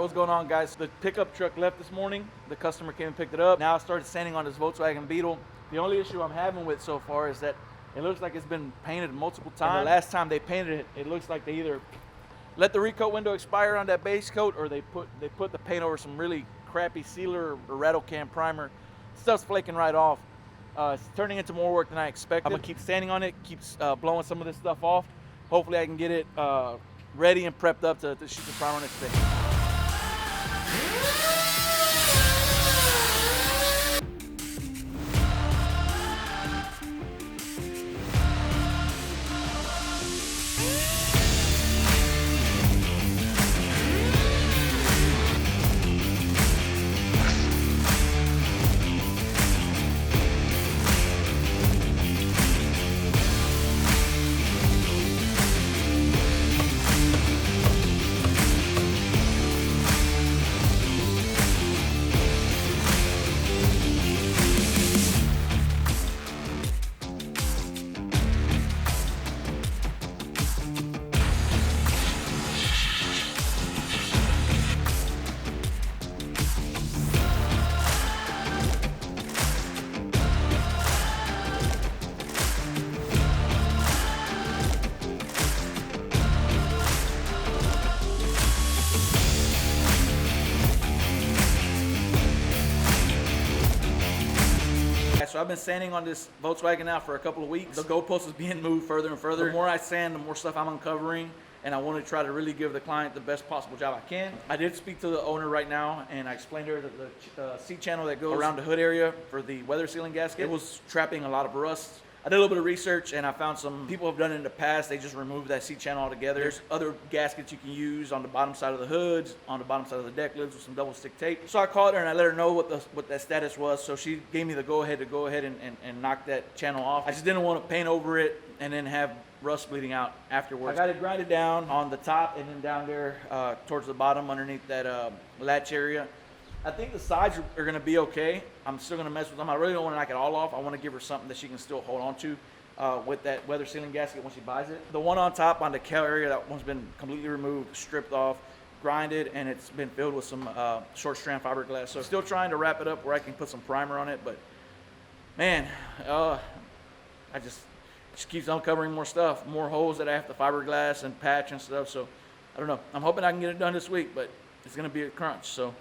what's going on, guys? The pickup truck left this morning. The customer came and picked it up. Now I started sanding on this Volkswagen Beetle. The only issue I'm having with so far is that it looks like it's been painted multiple times. And the last time they painted it, it looks like they either let the recoat window expire on that base coat, or they put the paint over some really crappy sealer or rattle can primer. Stuff's flaking right off. It's turning into more work than I expected. I'm gonna keep sanding on it, keep blowing some of this stuff off. Hopefully I can get it ready and prepped up to shoot the primer next day. So I've been sanding on this Volkswagen now for a couple of weeks. The goalpost is being moved further and further. The more I sand, the more stuff I'm uncovering, and I want to try to really give the client the best possible job I can. I did speak to the owner right now, and I explained to her that the seat channel that goes around the hood area for the weather sealing gasket, it was trapping a lot of rust. I did a little bit of research, and I found some people have done it in the past. They just removed that seat channel altogether. There's other gaskets you can use on the bottom side of the hoods, on the bottom side of the deck lids with some double stick tape. So I called her and I let her know what that status was. So she gave me the go ahead and knock that channel off. I just didn't want to paint over it and then have rust bleeding out afterwards. I got it grinded down on the top and then down there towards the bottom underneath that latch area. I think the sides are going to be okay. I'm still going to mess with them. I really don't want to knock it all off. I want to give her something that she can still hold on to with that weather sealing gasket when she buys it. The one on top on the cowl area, that one's been completely removed, stripped off, grinded, and it's been filled with some short strand fiberglass. So still trying to wrap it up where I can put some primer on it, but man, I just keeps uncovering more stuff, more holes that I have to fiberglass and patch and stuff. So I don't know. I'm hoping I can get it done this week, but it's going to be a crunch. So.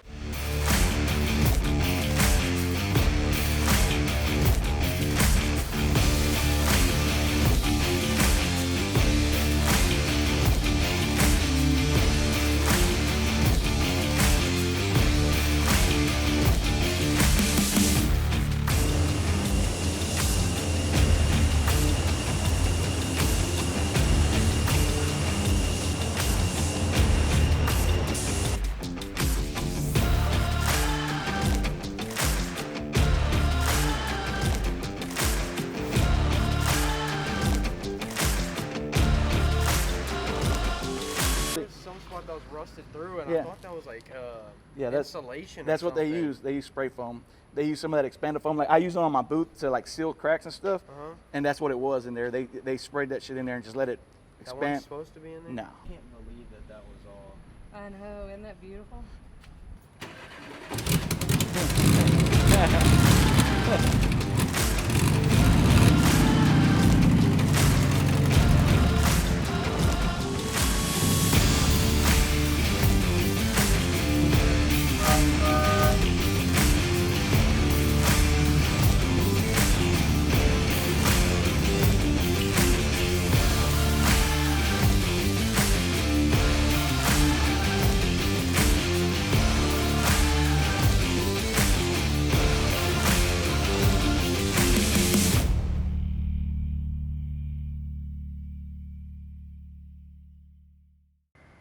That was rusted through, and yeah. I thought that was like insulation. That's what they use. They use spray foam. They use some of that expander foam. Like I use it on my boot to like seal cracks and stuff. And that's what it was in there. They sprayed that shit in there and just let it expand. That wasn't supposed to be in there? No. I can't believe that was all. I know, isn't that beautiful?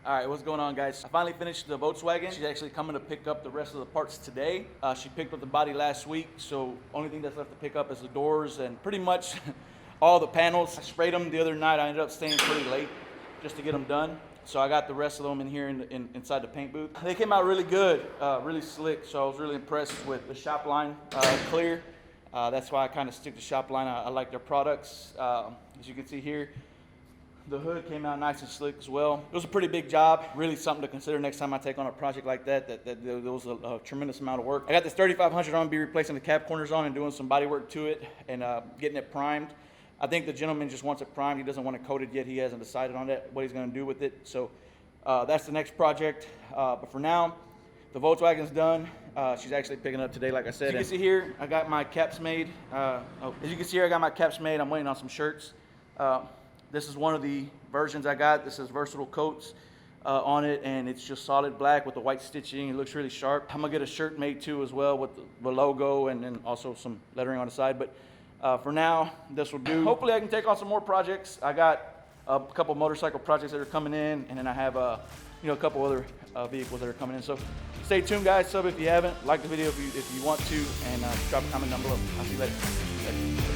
All right, what's going on, guys? I finally finished the Volkswagen. She's actually coming to pick up the rest of the parts today. She picked up the body last week, so only thing that's left to pick up is the doors and pretty much all the panels. I sprayed them the other night. I ended up staying pretty late just to get them done. So I got the rest of them in here inside the paint booth. They came out really good, really slick, so I was really impressed with the shop line, clear. That's why I kind of stick to shop line. I like their products. As you can see here, The hood came out nice and slick as well. It was a pretty big job. Really something to consider next time I take on a project like that. There was a tremendous amount of work. I got this 3500 on, be replacing the cab corners on and doing some body work to it and getting it primed. I think the gentleman just wants it primed. He doesn't want it coated yet. He hasn't decided on that, what he's going to do with it. So that's the next project. But for now, the Volkswagen's done. She's actually picking up today, like I said. As you can see here, I got my caps made. As you can see here, I got my caps made. I'm waiting on some shirts. This is one of the versions I got. This is Versatile coats on it, and it's just solid black with the white stitching. It looks really sharp. I'm gonna get a shirt made too as well with the logo and then also some lettering on the side. But for now, this will do. Hopefully I can take on some more projects. I got a couple motorcycle projects that are coming in, and then I have a couple other vehicles that are coming in. So stay tuned, guys. Sub if you haven't. Like the video if you want to, and drop a comment down below. I'll see you later.